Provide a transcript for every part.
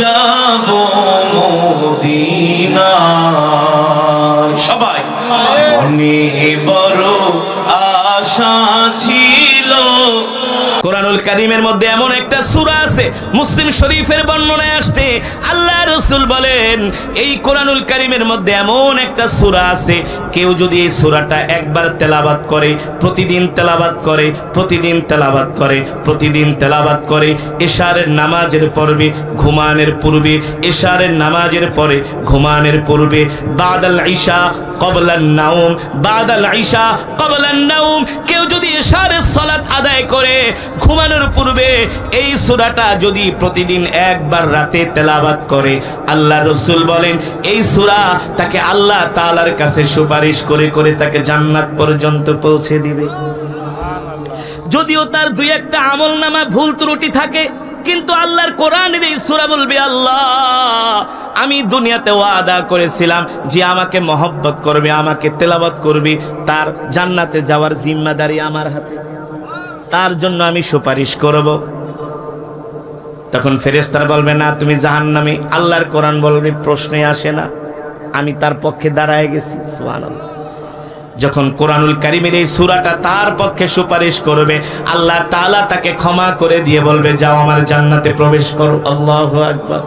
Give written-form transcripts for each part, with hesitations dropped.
যাব মদিনা। সবাই মনে বড় আশা ছিল। কোরআনুল কারীমের মধ্যে এমন একটা সূরা আছে, মুসলিম শরীফের বর্ণনায় আসছে, আল্লাহ রাসূল বলেন এই কোরআনুল কারীমের মধ্যে এমন একটা সূরা আছে, কেউ যদি এই সূরাটা একবার তেলাওয়াত করে, প্রতিদিন তেলাওয়াত করে, প্রতিদিন তেলাওয়াত করে, প্রতিদিন তেলাওয়াত করে, ইশারের নামাজের পূর্বে, ঘুমানোর পূর্বে, ইশারের নামাজের পরে, ঘুমানোর পূর্বে, বাদাল ইশা ক্বাবলান নাওম, বাদাল ইশা ক্বাবলান নাওম, কেউ যদি ইশারের সালাত আদায় করে ঘুমানোর পূর্বে এই সূরাটা যদি প্রতিদিন একবার রাতে তেলাওয়াত করে, আল্লাহ রাসূল বলেন এই সূরা তাকে আল্লাহ তাআলার কাছে সুপারিশ করে করে তাকে জান্নাত পর্যন্ত পৌঁছে দিবে। যদিও তার দুই একটা আমলনামা ভুল ত্রুটি থাকে, কিন্তু আল্লাহর কোরআনের এই সূরা বলবে, আল্লাহ আমি দুনিয়াতে ওয়াদা করেছিলাম যে আমাকে মহব্বত করবে, আমাকে তেলাওয়াত করবে, তার জান্নাতে যাওয়ার জিম্মাদারি আমার হাতে, তার জন্য আমি সুপারিশ করব। তখন ফেরেশতারা বলবে না তুমি জাহান্নামী। আল্লাহর কোরআন বলবে প্রশ্নে আসে না, আমি তার পক্ষে দাঁড়ায় গেছি। সুবহানাল্লাহ। যখন কোরআনুল কারীমের এই সূরাটা তার পক্ষে সুপারিশ করবে, আল্লাহ তাআলা তাকে ক্ষমা করে দিয়ে বলবে যাও আমার জান্নাতে প্রবেশ করো। আল্লাহু আকবার।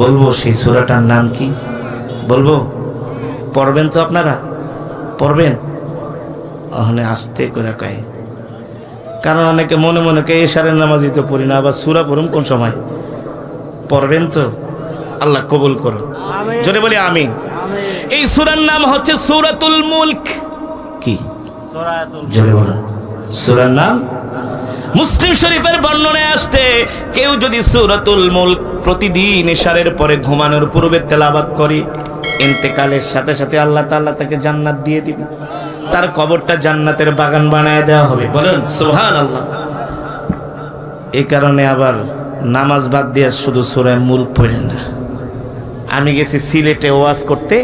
বলবো সেই সূরাটার নাম কি? বলবো? পড়বেন তো আপনারা? পড়বেন? ওখানে আস্তে করে কয়, কারণ অনেকে মনে মনে কে ইশারের নামাজই তো পড়ি না, আবার সূরা পড়ুন কোন সময়? পড়বেন তো? আল্লাহ কবুল করুন, জোরে বলি আমিন। এই সূরার নাম হচ্ছে সূরাতুল মুলক। কি জোরে বলুন? সূরার নাম মুসলিম শরীফের বর্ণনায় আসছে, কেউ যদি সূরাতুল মুলক প্রতিদিন ইশারের পরে ঘুমানোর পূর্বে তেলাওয়াত করে, ইন্তেকালের সাথে সাথে আল্লাহ তাআলা তাকে জান্নাত দিয়ে দিবে, তার কবরটা জান্নাতের বাগান বানায় দেওয়া হবে। বলেন সুবহানাল্লাহ। এই কারণে আবার নামাজ বাদ দিয়ে শুধু সূরা মুলক পড়েন না। আমি গেছি সিলেটে ওয়াজ করতে,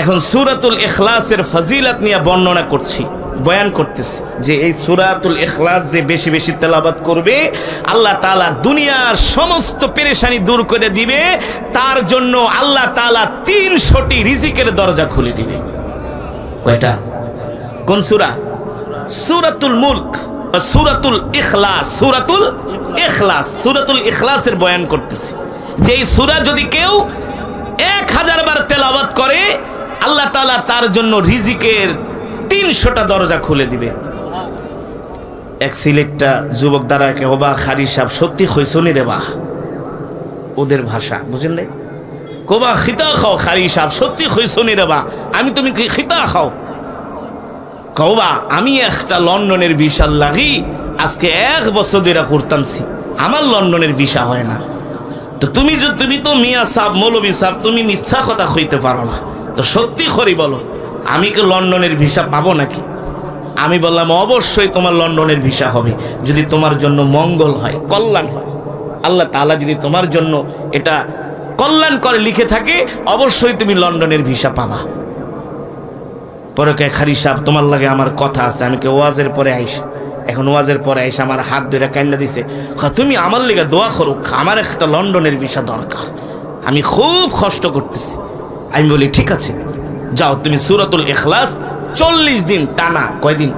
এখন সূরাতুল ইখলাসের ফজিলত নিয়ে বর্ণনা করছি, বয়ান করতেছি যে এই সূরাতুল ইখলাস যে বেশি বেশি তেলাওয়াত করবে আল্লাহ তাআলা দুনিয়ার সমস্ত পেরেশানি দূর করে দিবে, তার জন্য আল্লাহ তাআলা 300টি রিজিকের দরজা খুলে দিবে। কয়টা? কোন সূরা? সূরাতুল মুলক, সূরাতুল ইখলাস, সূরাতুল ইখলাস, সূরাতুল ইখলাসের বয়ান করতেছি যে এই সূরা যদি কেউ 1000 বার তেলাওয়াত করে আল্লাহ তাআলা তার জন্য রিজিকের 300টা দরজা খুলে দিবে। এক সিলেটটা যুবক দ্বারাকে ওবা খারি সাহেব সত্যি হইছনি রে বাহ, ওদের ভাষা বুঝেন নাই? কোবা খিতা খাও খারি সাহেব সত্যি হইছনি রে বাহ, আমি তুমি খিতা খাও। কওবা আমি একটা লন্ডনের ভিসা লাগি আজকে 1 বছর ধরে করতামছি, আমার লন্ডনের ভিসা হয় না। তো তুমি তো মিয়া সাহেব মৌলভী সাহেব তুমি মিথ্যা কথা কইতে পারো না, তো সত্যি করে বলো আমি কি লন্ডনের ভিসা পাবো নাকি? আমি বললাম অবশ্যই তোমার লন্ডনের ভিসা হবে যদি তোমার জন্য মঙ্গল হয়, কল্যাণ হয়। আল্লাহ তাআলা যদি তোমার জন্য এটা কল্যাণ করে লিখে থাকে অবশ্যই তুমি লন্ডনের ভিসা পাবা। পরে কে খারি সাহেব তোমার লাগে আমার কথা আছে। আমি কে ওয়াজের পরে আইস, এখন ওয়াজের পরে আইসা আমার হাত ধরে কান্না দিছে, তুমি আমার লেগে দোয়া করো, আমার একটা লন্ডনের ভিসা দরকার, আমি খুব কষ্ট করতেছি। আমি বলি ঠিক আছে যাও তুমি সূরাতুল ইখলাস 40 দিন টানা, কয়দিন?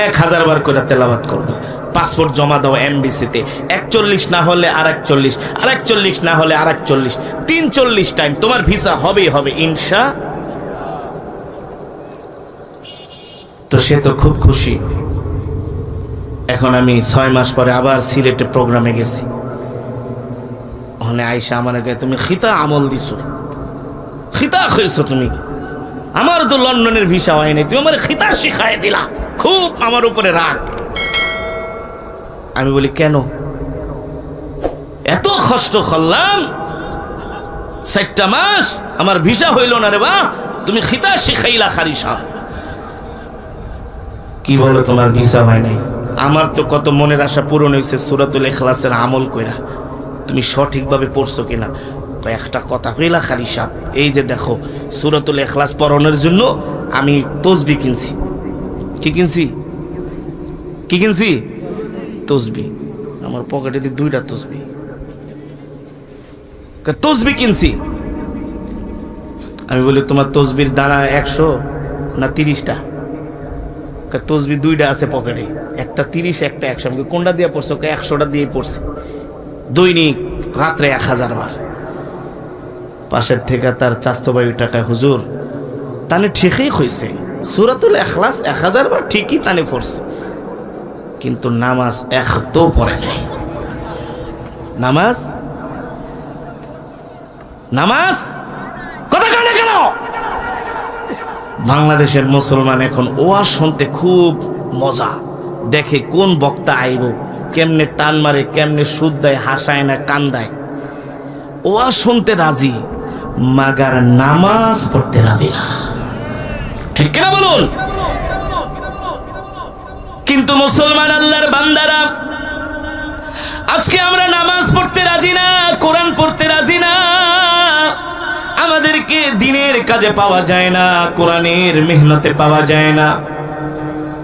1000 বার করে তেলাওয়াত করবে। পাসপোর্ট জমা দাও এমবিসিতে, 41 না হলে আর 41, আর 41 না হলে আর 41, 43 টাইম তোমার ভিসা হবেই হবে ইনশা। তো সে তো খুব খুশি। এখন আমি 6 মাস পরে আবার সিলেটে প্রোগ্রামে গেছি, ওখানে আইসা আমাকে তুমি খিতা আমল দিছো, খিতা হয়েছো তুমি, আমার তো লন্ডনের ভিসা হয় নাই, তুমি আমার খিতা শিখাই দিলা, খুব আমার উপরে রাগ। আমি বলি কেন? এত কষ্ট করলাম 7টা মাস আমার ভিসা হইল না রে বা, তুমি খিতা শিখাইলা খারি সাহেব। কি বলো তোমার ভিসা হয় নাই? আমার তো কত মনের আশা পূরণ হয়েছে সূরাতুল ইখলাসের আমল কইরা, তুমি সঠিকভাবে পড়ছো কিনা? একটা কথা কইলা খালি সাহেব, এই যে দেখো সূরাতুল ইখলাস পড়ানোর জন্য আমি তসবিহ কিনছি। কি কিনছি? কি কিনছি? তসবিহ। আমার পকেটে দিয়ে 2টা তসবি। তসবি কিনছি। আমি বলি তোমার তসবির দানা 100 না 30টা? তসবি 2টা আছে পকেটে, একটা 30 একটা 100। আমি কোনটা দিয়ে পড়ছো? 100টা দিয়ে পড়ছি দৈনিক রাত্রে 1000 বার। পাশের থেকে তার চাস্তো ভাই টাকায়, হুজুর তানে ঠিকই হয়েছে, সূরাতুল ইখলাস 1000 বার ঠিকই তানে পড়ছে, কিন্তু নামাজ একটাও পড়ে নাই। নামাজ নামাজ কথা কানে কেন? বাংলাদেশের মুসলমান এখন ওয়াজ শুনতে খুব মজা, দেখে কোন বক্তা আইব, কেমনে টান মারে, কেমনে সুদ দেয়, হাসায় না কান্দায়, ওয়াজ শুনতে রাজি, মাগার নামাজ পড়তে রাজি না। ঠিক কিনা বলুন? কিন্তু মুসলমান আল্লাহর বান্দারা, আজকে আমরা নামাজ পড়তে রাজি না, কোরআন পড়তে রাজি না, আমাদেরকে দিনের কাজে পাওয়া যায় না, কোরআনের মেহনতে পাওয়া যায় না।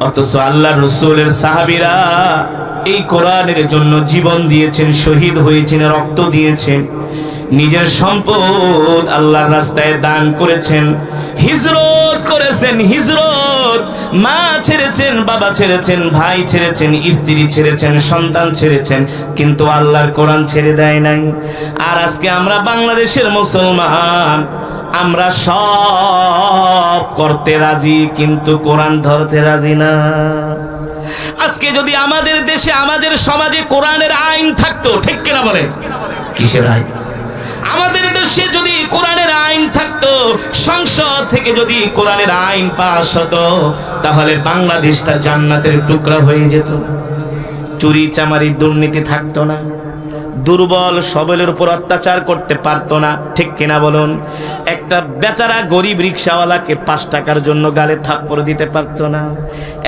অথচ আল্লাহর রাসূলের সাহাবীরা এই কোরআনের জন্য জীবন দিয়েছেন, শহীদ হয়েছেন, রক্ত দিয়েছেন, নিজের সম্পদ আল্লাহর রাস্তায় দান করেছেন, হিজরত করেছেন, হিজরত, মা ছেড়েছেন, বাবা ছেড়েছেন, ভাই ছেড়েছেন, স্ত্রী ছেড়েছেন, সন্তান ছেড়েছেন, কিন্তু আল্লাহর কোরআন ছেড়ে দেয় নাই। আর আজকে আমরা বাংলাদেশের মুসলমান, আমরা সব করতে রাজি, কিন্তু কোরআন ধরতে রাজি না। আজকে যদি আমাদের দেশে, আমাদের সমাজে কোরআনের আইন থাকতো, ঠিক কিনা বলেন? কিসের আইন? আমাদের দেশে যদি কোরআনের আইন থাকতো, সংসদ থেকে যদি কোরআনের আইন পাস হতো, তাহলে বাংলাদেশটা জান্নাতের টুকরা হয়ে যেত। চুরি চামারি দুর্নীতি থাকতো না, দুর্বল সবলের উপর অত্যাচার করতে পারতো না, ঠিক কিনা বলুন? একটা বেচারা গরিব রিক্সাওয়ালাকে 5 টাকার জন্য গালে থাপ্পড় দিতে পারতো না,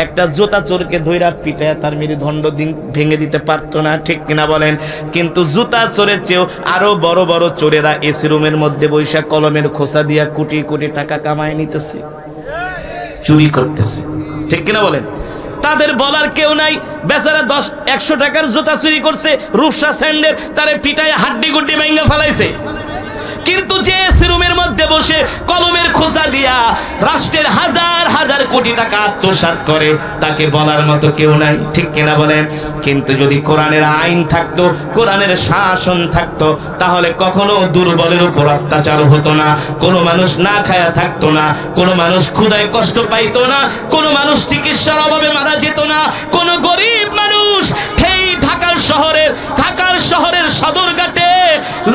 একটা জুতা চোরকে ধইরা পিটায় তার মেরুদণ্ড ভেঙে দিতে পারতো না, ঠিক কিনা বলেন? কিন্তু জুতা চোরের চেয়েও আরো বড় বড় চোরেরা এসি রুমের মধ্যে বৈশা কলমের খোসা দিয়া কোটি কোটি টাকা কামায় নিতেছে, চুরি করতেছে, ঠিক কিনা বলেন? তাদের বলার কেউ নাই। বেচারা 100 টাকার জুতা চুরি করছে, রূপসা স্যান্ডেল, তারে পিটায় হাড্ডি গুড্ডি ভেঙে ফেলাইছে। কিন্তু যে রুমের মধ্যে বসে কলমের খোঁজা দিয়া রাষ্ট্রের হাজার হাজার কোটি টাকা আত্মসাৎ করে, তাকে বলার মতো কেউ নাই, ঠিক কিনা বলেন? কিন্তু যদি কোরআনের আইন থাকতো, কোরআনের শাসন থাকতো, তাহলে কখনো দুর্বলের উপর অত্যাচার হতো না, কোনো মানুষ না খায়া থাকতো না, কোনো মানুষ ক্ষুধায় কষ্ট পাইতো না, কোনো মানুষ চিকিৎসার অভাবে মারা যেত না, কোনো গরিব মানুষ সেই ঢাকার শহরের সদরঘাটে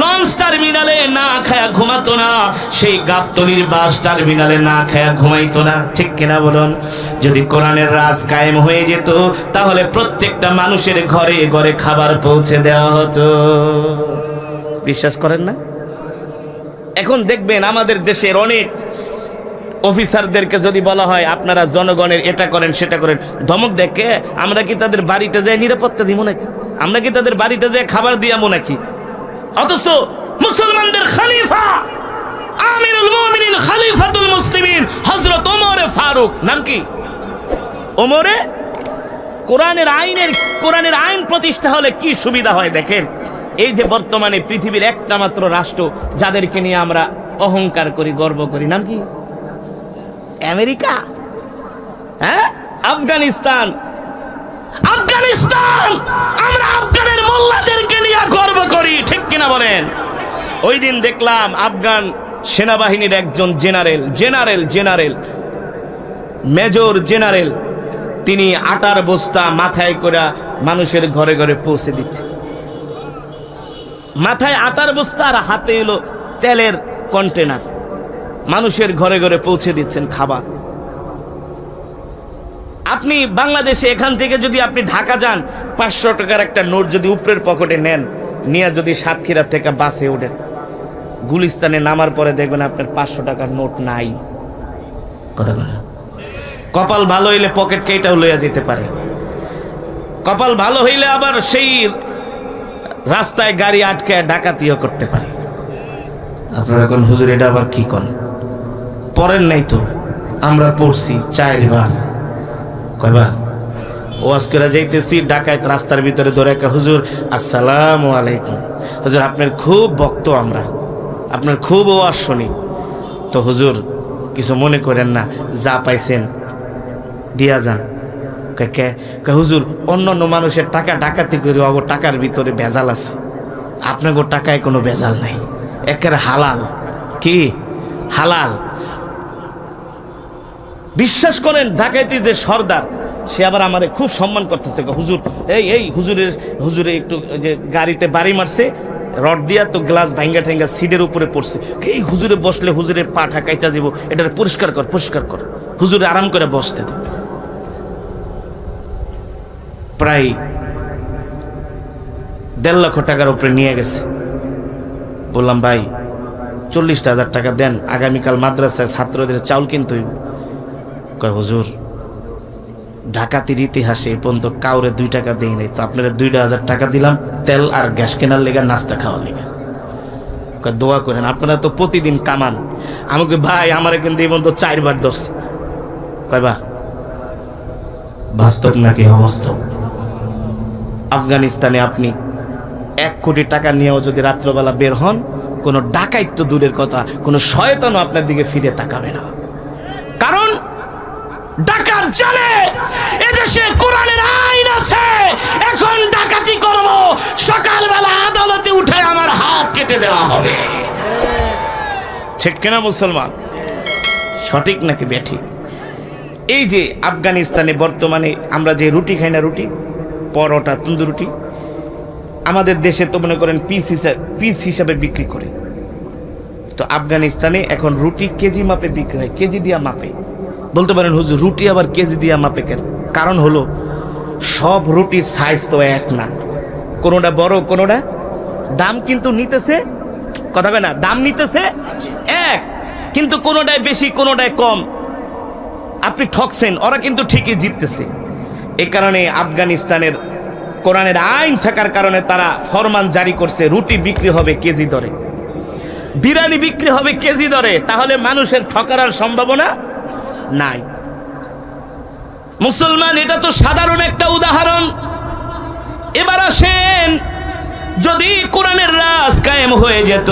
লঞ্চ টার্মিনালে না খায়া ঘুমাতো না, সেই গাবতলীর বাস টার্মিনালে না খায়া ঘুমাইতো না, ঠিক কিনা বলুন? যদি কোরআনের রাজ কায়েম হয়ে যেত, তাহলে প্রত্যেকটা মানুষের ঘরে ঘরে খাবার পৌঁছে দেওয়া হতো। বিশ্বাস করেন না? এখন দেখবেন আমাদের দেশের অনেক অফিসারদেরকে যদি বলা হয় আপনারা জনগণের এটা করেন সেটা করেন, ধমক দেখে আমরা কি তাদের বাড়িতে যাই নিরাপত্তা দিব নাকি? আমরা কি তাদের বাড়িতে যাই খাবার দিয়ামো নাকি? অথচ মুসলমানদের খলিফা, আমিরুল মুমিনিন, খলিফাতুল মুসলিমিন হযরত ওমর ফারুক, নাম কি? ওমরে কোরআনের আইন প্রতিষ্ঠা হলে কি সুবিধা হয় দেখেন। এই যে বর্তমানে পৃথিবীর একটা মাত্র রাষ্ট্র যাদেরকে নিয়ে আমরা অহংকার করি, গর্ব করি, নাম কি? আমেরিকা, হ্যাঁ? আফগানিস্তান, আমরা আফগানের মোল্লাদেরকে নিয়ে গর্ব করি, ঠিক কিনা বলেন? ওই দিন দেখলাম আফগান সেনাবাহিনীর একজন জেনারেল, মেজর জেনারেল, তিনি আটার বস্তা মাথায় করে মানুষের ঘরে ঘরে পৌঁছে দিচ্ছে। মাথায় আটার বস্তা আর হাতে এলো তেলের কন্টেনার, মানুষের ঘরে ঘরে পৌঁছে দিচ্ছেন খাবার। আপনি বাংলাদেশে এখান থেকে যদি আপনি ঢাকা যান, 500 টাকার একটা নোট যদি উপরের পকেটে নেন, নিয়ে যদি সাতক্ষীরা থেকে বাসে ওঠেন, গুলিস্তানে নামার পরে দেখবেন আপনার 500 টাকার নোট নাই। কথা বলে কপাল ভালো হইলে পকেট কেইটাও লইয়া যেতে পারে, কপাল ভালো হইলে আবার সেই রাস্তায় গাড়ি আটকায় ডাকাতিও করতে পারে। আপনারা কোন হুজুর এটা আবার কি কোন পড়েন নাই? তো আমরা পড়ছি 4 বার। কয়বার? ওয়াজ করে যাইতেছি, ডাকাত রাস্তার ভিতরে ধরে একটা, হুজুর আসসালামু আলাইকুম, হুজুর আপনার খুব ভক্ত আমরা, আপনার খুব ওয়াজ শুনি, তো হুজুর কিছু মনে করেন না, যা পাইছেন দিয়া যান। কে হুজুর অন্য অন্য মানুষের টাকা ডাকাতি করে অগো টাকার ভিতরে ভেজাল আছে, আপনাকে টাকায় কোনো ভেজাল নাই, একেবারে হালাল। কি হালাল? বিশ্বাস করেন ডাকাইতি যে সর্দার, সে আবার আমারে খুব সম্মান করতেছে। হুজুর এই হুজুরে একটু যে গাড়িতে বাড়ি মারছে রড দিয়া, তো গ্লাস ভাঙ্গা ঠেঙ্গা সিটের উপরে পড়ছে, এই হুজুরে বসলে হুজুরের পা ঠাকাইটা যাব, এটা পরিষ্কার কর হুজুরে আরাম করে বসতে দে। প্রায় 1.5 লক্ষ টাকার উপরে নিয়ে গেছে। বললাম ভাই 40,000 টাকা দেন, আগামীকাল মাদ্রাসায় ছাত্রদের চাউল কিনতে হইব। কয় হুজুর ডাকাতির ইতিহাসে এই পর্যন্ত কাউরে 2 টাকা দেই নাই, তো আপনারা 2,000 টাকা দিলাম তেল আর গ্যাস কেনার লেগে, নাস্তা খাওয়ার লেগে। কয় দোয়া করেন, আপনারা তো প্রতিদিন কামান। আমাকে ভাই আমারে কিন্তু এই পর্যন্ত 4 বার ধরছে। কয়বার? বাস্তব নাকি অবাস্তব? আফগানিস্তানে আপনি 1 কোটি টাকা নিয়েও যদি রাত্রবেলা বের হন, কোনো ডাকাইত তো দূরের কথা, কোনো শয়তানও আপনার দিকে ফিরে তাকাবে না। কারণ ডাকাত জানে এদেশে কোরআনের আইন আছে, এখন ডাকাতি করব, সকালবেলা আদালতে উঠে আমার হাত কেটে দেওয়া হবে। ঠিক কিনা মুসলমান? সঠিক নাকি বেঠিক? এই যে আফগানিস্তানে বর্তমানে আমরা যে রুটি খাই না, রুটি পরোটা তন্দুর রুটি, আমাদের দেশে তো মনে করেন পিস হিসাবে বিক্রি করে, তো আফগানিস্তানে এখন রুটি কেজি মাপে বিক্রি হয়, কেজি দিয়া মাপে। বলতে পারেন হুজুর রুটি আবার কেজি দিয়া মাপে কেন? কারণ হলো সব রুটির সাইজ তো এক না, কোনোটা বড় কোনোটা, দাম কিন্তু নিতেছে, কথা কয় না, দাম নিতেছে এক, কিন্তু কোনোটায় বেশি কোনোটায় কম। আপনি ঠকছেন, ওরা কিন্তু ঠিকই জিততেছে। এই কারণে আফগানিস্তানের কোরআনের আইন থাকার কারণে তারা ফরমান জারি করছে, রুটি বিক্রি হবে কেজি দরে, বিরিয়ানি বিক্রি হবে কেজি দরে, তাহলে মানুষের ঠকার সম্ভাবনা নাই। মুসলমান, এটা তো সাধারণ একটা উদাহরণ। এবার আসেন, যদি কোরআনের রাজ কায়েম হয়ে যেত,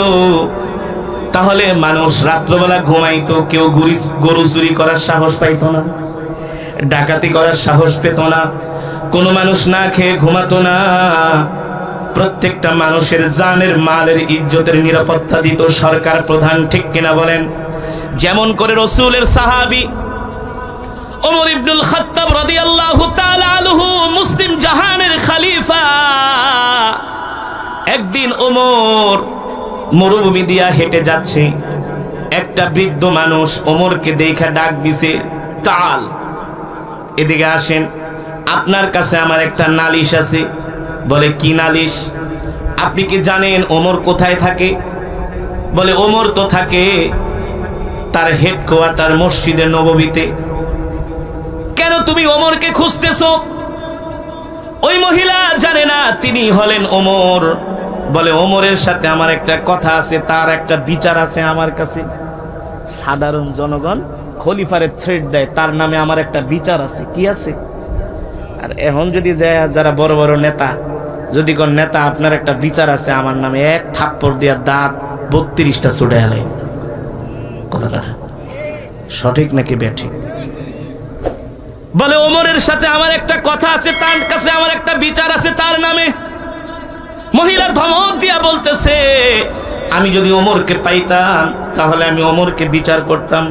তাহলে মানুষ রাত্রবেলা ঘুমাইতো, কেউ গরু চুরি করার সাহস পাইতো না, ডাকাতি করার সাহস পেত না, কোনো মানুষ না খেয়ে ঘুমাতো না, প্রত্যেকটা মানুষের জানের মালের ইজ্জতের নিরাপত্তা দিত সরকার প্রধান। ঠিক কিনা বলেন? যেমন করে রাসূলের সাহাবী ওমর ইবনুল খাত্তাব রাদিয়াল্লাহু তাআলা আনহু, মুসলিম জাহানের খলিফা, একদিন ওমর মরুভূমি দিয়া হেঁটে যাচ্ছে, একটা বৃদ্ধ মানুষ ওমরকে দেখা ডাক দিছে, তাল এদিকে আসেন, আপনার কাছে আমার একটা নালিশ আছে। বলে কি নালিশ? আপনি কি জানেন ওমর কোথায় থাকে? বলে ওমর তো থাকে তার হেডকোয়ার্টার মসজিদে নববীতে। কেন তুমি ওমরকে খুঁজতেছো? ওই মহিলা জানে না তিনি হলেন ওমর। বলে ওমরের সাথে আমার একটা কথা আছে, তার একটা বিচার আছে আমার কাছে। সাধারণ জনগণ খলিফারে থ্রেট দেয়, তার নামে আমার একটা বিচার আছে। কি আছে? আর এখন যদি যারা বড় বড় নেতা, যদি কোন নেতা আপনার একটা বিচার আছে আমার নামে, এক থাপ্পড় দিয়া দাঁত 32টা ছুটে এলাই। কথাটা সঠিক নাকি বেঠিক? বলে ওমরের সাথে আমার একটা কথা আছে, তার কাছে আমার একটা বিচার আছে তার নামে। মহিলা ধমক দিয়া বলতেছে, আমি যদি ওমরকে পাইতাম তাহলে আমি ওমরকে বিচার করতাম।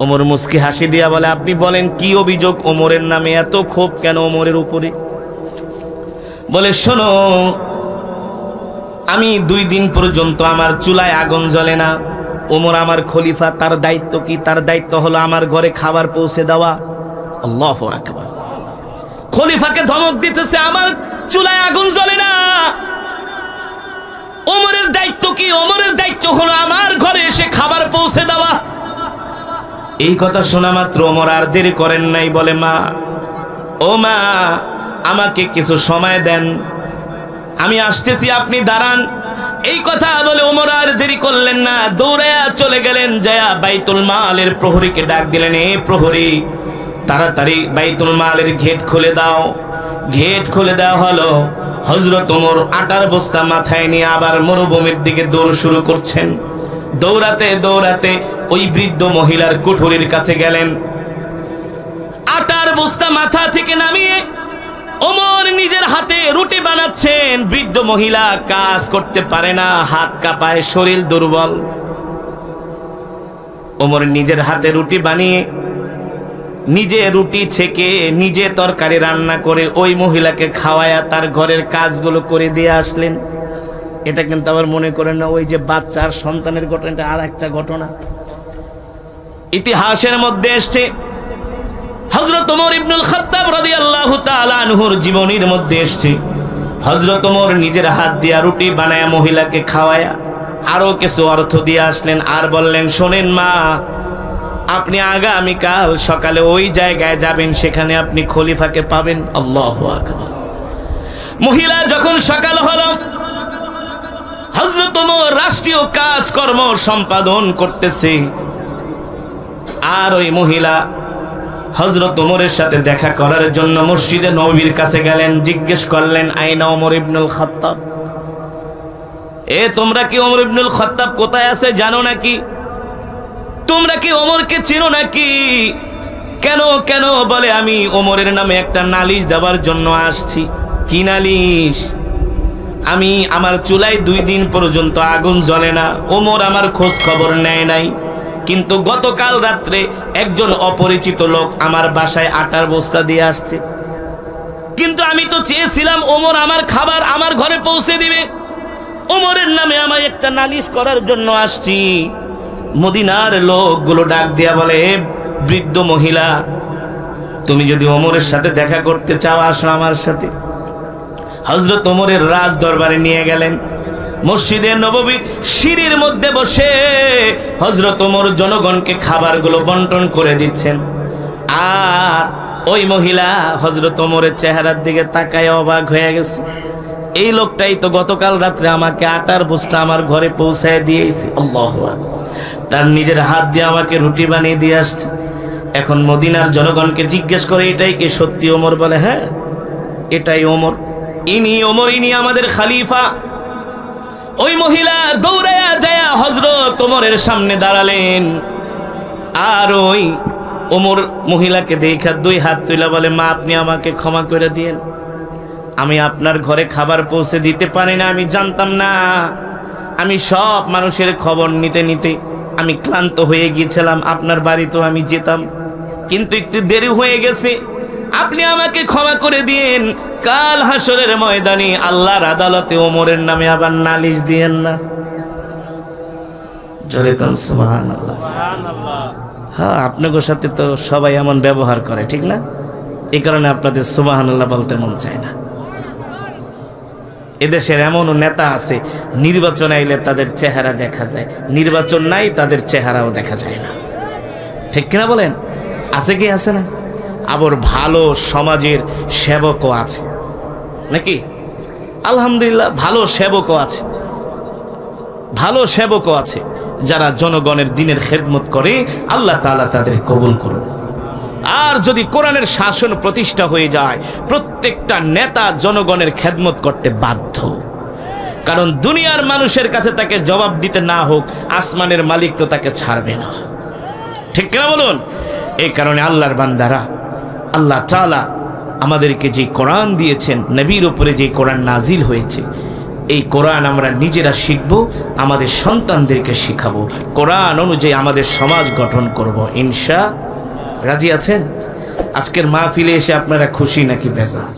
ওমর মুস্কি হাসি দিয়া বলে, আপনি বলেন কি অভিযোগ? ওমরের নামে এত ক্ষোভ কেন ওমরের উপরে? বলে শোনো, আমি 2 দিন পর্যন্ত আমার চুলায় আগুন জ্বলে না। ওমর আমার খলিফা, তার দায়িত্ব কি? তার দায়িত্ব হলো আমার ঘরে খাবার পৌঁছে দেওয়া। আল্লাহু আকবার। খলিফাকে ধমক দিতেছে, আমার চুলায় আগুন জ্বলে না। ওমরের দায়িত্ব কি? ওমরের দায়িত্ব হলো আমার ঘরে এসে খাবার পৌঁছে দেওয়া। এই কথা শোনা মাত্র ওমর আর দেরি করেন নাই। বলে, মা, ও মা, আমাকে কিছু সময় দেন, আমি আসতেছি, আপনি দাঁড়ান। এই কথা বলে ওমর আর দেরি করলেন না, দৌড়ায়া চলে গেলেন। যায়া বাইতুল মালের প্রহরীকে ডাক দিলেন, এ প্রহরী, তাড়াতাড়ি বাইতুল মালের গেট খুলে দাও। গেট খুলে দেওয়া হলো। হযরত ওমর আটার বস্তা মাথায় নিয়ে আবার মরুভূমির দিকে দৌড় শুরু করছেন। দৌড়াতে দৌড়াতে ওই বৃদ্ধ মহিলার কুঠুরির কাছে গেলেন। আটার বস্তা মাথা থেকে নামিয়ে ওমর নিজের হাতে রুটি বানাচ্ছেন। বৃদ্ধ মহিলা কাজ করতে পারে না, হাত কাঁপায়, শরীর দুর্বল। ওমর নিজের হাতে রুটি বানিয়ে, নিজে রুটি ছেঁকে, নিজে তরকারি রান্না করে ওই মহিলাকে খাওয়ায়া তার ঘরের কাজগুলো করে দিয়ে আসলেন। এটা কিন্তু আবার মনে করেন না ওই যে বাচ্চার সন্তানের ঘটনাটা আর একটা ঘটনা ইতিহাসের মধ্যে এসছে। হযরত ওমর ইবনুল খাত্তাব রাদিয়াল্লাহু তাআলা আনহুর জীবনীর মধ্যে এসছে, হযরত ওমর নিজের হাত দিয়া রুটি বানায়া মহিলাকে খাওয়ায়া আরো কিছু অর্থ দিয়ে আসলেন। আর বললেন, শোনেন মা, আপনি আগামীকাল সকালে ওই জায়গায় যাবেন, সেখানে আপনি খলিফাকে পাবেন। আল্লাহু আকবার। মহিলা যখন সকাল হলো, হযরত ওমর রাষ্ট্রীয় কাজকর্ম সম্পাদন করতেছে, আর ওই মহিলা হযরত ওমরের সাথে দেখা করার জন্য মসজিদে নববীর কাছে গেলেন। জিজ্ঞেস করলেন, আইনা ওমর ইবনুল খাত্তাব? তোমরা কি ওমর ইবনুল খাত্তাব কোথায় আছে জানো নাকি? তোমরা কি ওমরকে চেনো নাকি? কেন কেন বলে, আমি ওমরের নামে একটা নালিশ দেওয়ার জন্য আসছি। কি নালিশ? আমি আমার চুলায় 2 দিন পর্যন্ত আগুন জ্বলে না, ওমর আমার খোঁজ খবর নেয় নাই, কিন্তু গতকাল রাত্রে একজন অপরিচিত লোক আমার বাসায় আটার বস্তা দিয়ে আসছে, কিন্তু আমি তো চেয়েছিলাম ওমর আমার খাবার আমার ঘরে পৌঁছে দিবে। ওমরের নামে আমায় একটা নালিশ করার জন্য আসছি। মদিনার লোকগুলো ডাক দিয়া বলে, বৃদ্ধ মহিলা, তুমি যদি ওমরের সাথে দেখা করতে চাও, আসো আমার সাথে। হযরত ওমরের রাজ দরবারে নিয়ে গেলেন। মসজিদে নববীর সিঁড়ির মধ্যে বসে হযরত ওমর জনগণকে খাবারগুলো বন্টন করে দিচ্ছেন। আর ওই মহিলা হযরত ওমরের চেহারার দিকে তাকায় অবাক হয়ে গেছে। এই লোকটাই তো গতকাল রাত্রে আমাকে আটার বস্তা আমার ঘরে পৌঁছায় দিয়েছে। আল্লাহু আকবার। তার নিজের হাত দিয়ে আমাকে রুটি বানিয়ে দিয়ে আসছে। এখন মদিনার জনগণকে জিজ্ঞেস করে, এটাই কি সত্যি ওমর? বলে, হ্যাঁ, এটাই ওমর, ইনি ওমর, ইনি আমাদের খলিফা। ওই মহিলা দৌড়ায়া যায় হযরত ওমরের সামনে দাঁড়ালেন। আর ওই ওমর মহিলাকে দেখা 2 হাত তুলে বলে, মা, আপনি আমাকে ক্ষমা করে দিয়েন, আমি আপনার ঘরে খাবার পৌঁছে দিতে পারি না, আমি জানতাম না। আমি সব মানুষের খবর নিতে নিতে আমি ক্লান্ত হয়ে গিয়েছিলাম, আপনার বাড়িতেও আমি যেতাম, কিন্তু একটু দেরি হয়ে গেছে, আপনি আমাকে ক্ষমা করে দিয়েন। কাল হাসরের ময়দানে আল্লাহর আদালতে ওমরের নামে আবার নালিশ দিয়েন না। জোরে কোন সুবহানাল্লাহ। হ্যাঁ, আপনাদের সাথে তো সবাই এমন ব্যবহার করে, ঠিক না? এই কারণে আপনাদের সুবহানাল্লাহ বলতে মন চায় না। এদেশের এমনও নেতা আছে, নির্বাচন আইলে তাদের চেহারা দেখা যায়, নির্বাচন নাই তাদের চেহারাও দেখা যায় না, ঠিক কিনা বলেন? আছে কি আছে না? আবার ভালো সমাজের সেবকও আছে নাকি? আলহামদুলিল্লাহ, ভালো সেবকও আছে, ভালো সেবকও আছে যারা জনগণের দিনের খেদমত করে। আল্লাহ তাআলা তাদের কবুল করুন। আর যদি কোরআনের শাসন প্রতিষ্ঠা হয়ে যায়, প্রত্যেকটা নেতা জনগণের খেদমত করতে বাধ্য, কারণ দুনিয়ার মানুষের কাছে তাকে জবাব দিতে না হোক, আসমানের মালিক তো তাকে ছাড়বে না, ঠিক কিনা বলুন? এই কারণে আল্লাহর বান্দারা, আল্লাহ তাআলা আমাদেরকে যে কোরআন দিয়েছেন, নবীর উপরে যে কোরআন নাজিল হয়েছে, এই কোরআন আমরা নিজেরা শিখব, আমাদের সন্তানদেরকে শিখাবো, কোরআন অনুযায়ী আমাদের সমাজ গঠন করব। ইনশাআল্লাহ রাজি আছেন? আজকের মাহফিলে এসে আপনারা খুশি নাকি বেজার?